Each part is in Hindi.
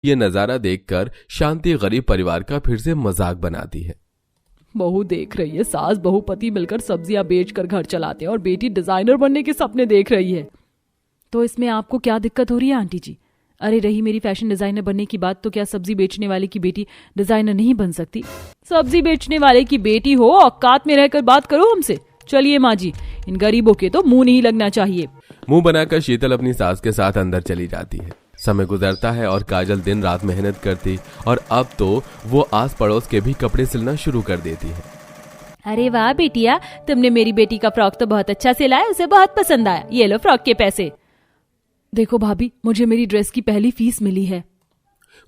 ये नजारा देखकर शांति गरीब परिवार का फिर से मजाक बनाती है। बहू देख रही है, सास बहू पति मिलकर सब्जियां बेचकर घर चलाते हैं और बेटी डिजाइनर बनने के सपने देख रही है। तो इसमें आपको क्या दिक्कत हो रही है आंटी जी? अरे रही मेरी फैशन डिजाइनर बनने की बात, तो क्या सब्जी बेचने वाले की बेटी डिजाइनर नहीं बन सकती? सब्जी बेचने वाले की बेटी हो, औकात में रहकर बात करो हमसे। चलिए माँ जी, इन गरीबों के तो मुंह नहीं लगना चाहिए। मुंह बनाकर शीतल अपनी सास के साथ अंदर चली जाती है। समय गुजरता है और काजल दिन रात मेहनत करती और अब तो वो आस पड़ोस के भी कपड़े सिलना शुरू कर देती है। अरे वाह बेटिया, तुमने मेरी बेटी का फ्रॉक तो बहुत अच्छा सिला है, उसे बहुत पसंद आया। ये लो फ्रॉक के पैसे। देखो भाभी, मुझे मेरी ड्रेस की पहली फीस मिली है।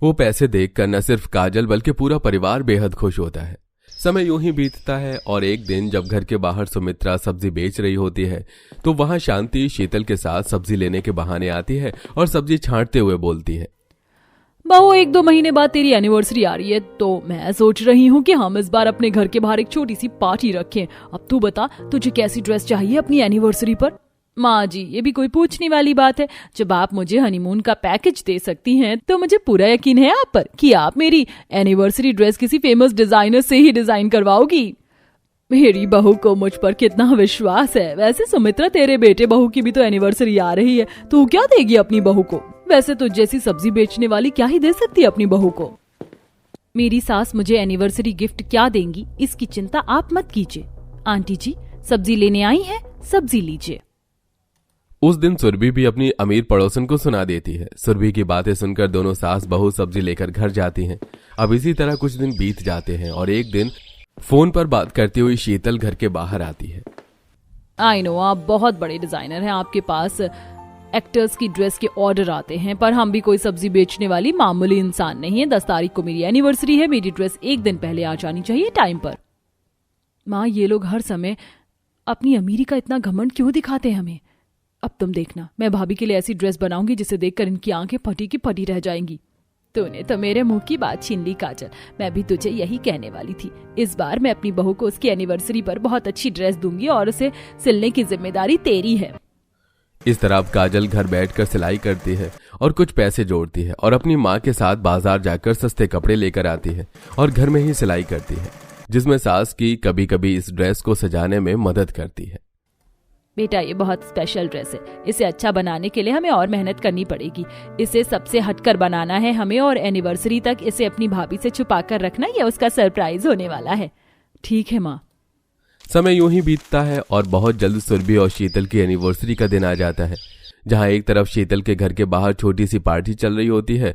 वो पैसे देखकर न सिर्फ काजल बल्कि पूरा परिवार बेहद खुश होता है। समय यूं ही बीतता है और एक दिन जब घर के बाहर सुमित्रा सब्जी बेच रही होती है तो वहां शांति शीतल के साथ सब्जी लेने के बहाने आती है और सब्जी छांटते हुए बोलती है, बहू 1-2 महीने बाद तेरी एनिवर्सरी आ रही है, तो मैं सोच रही हूँ कि हम इस बार अपने घर के बाहर एक छोटी सी पार्टी रखें। अब तू बता, तुझे कैसी ड्रेस चाहिए अपनी एनिवर्सरी पर? माँ जी, ये भी कोई पूछने वाली बात है? जब आप मुझे हनीमून का पैकेज दे सकती हैं तो मुझे पूरा यकीन है आप पर कि आप मेरी एनिवर्सरी ड्रेस किसी फेमस डिजाइनर से ही डिजाइन करवाओगी। मेरी बहू को मुझ पर कितना विश्वास है। वैसे सुमित्रा, तेरे बेटे बहू की भी तो एनिवर्सरी आ रही है, तू क्या देगी अपनी बहू को? वैसे तो जैसी सब्जी बेचने वाली क्या ही दे सकती है अपनी बहू को। मेरी सास मुझे एनिवर्सरी गिफ्ट क्या देंगी इसकी चिंता आप मत कीजिए। आंटी जी, सब्जी लेने आई है, सब्जी लीजिए। उस दिन सुरभि भी अपनी अमीर पड़ोसन को सुना देती है। सुरभि की बातें सुनकर दोनों सास बहू सब्जी लेकर घर जाती हैं। अब इसी तरह कुछ दिन बीत जाते हैं और एक दिन फोन पर बात करती हुई शीतल घर के बाहर आती है। आई नो, आप बहुत बड़े डिजाइनर हैं, आपके पास एक्टर्स की ड्रेस के ऑर्डर आते हैं, पर हम भी कोई सब्जी बेचने वाली मामूली इंसान नहीं है। 10 तारीख को मेरी एनिवर्सरी है, मेरी ड्रेस एक दिन पहले आ जानी चाहिए टाइम पर। माँ, ये लोग हर समय अपनी अमीरी का इतना घमंड क्यों दिखाते हैं हमें? अब तुम देखना, मैं भाभी के लिए ऐसी ड्रेस बनाऊंगी जिसे देखकर इनकी आंखें फटी की फटी रह जाएंगी। तूने तो मेरे मुंह की बात छीन ली काजल, मैं भी तुझे यही कहने वाली थी। इस बार मैं अपनी बहू को उसकी एनिवर्सरी पर बहुत अच्छी ड्रेस दूंगी और उसे सिलने की जिम्मेदारी तेरी है। इस तरह अब काजल घर बैठकर सिलाई करती है और कुछ पैसे जोड़ती है और अपनी माँ के साथ बाजार जाकर सस्ते कपड़े लेकर आती है और घर में ही सिलाई करती है, जिसमें सास की कभी कभी इस ड्रेस को सजाने में मदद करती है। बेटा, ये बहुत स्पेशल ड्रेस है, इसे अच्छा बनाने के लिए हमें और मेहनत करनी पड़ेगी। इसे सबसे हटकर बनाना है हमें और एनिवर्सरी तक इसे अपनी भाभी से छुपा कर रखना, यह उसका सरप्राइज होने वाला है। ठीक है माँ। समय यूं ही बीतता है और बहुत जल्द सुरभि और शीतल की एनिवर्सरी का दिन आ जाता है, जहां एक तरफ शीतल के घर के बाहर छोटी सी पार्टी चल रही होती है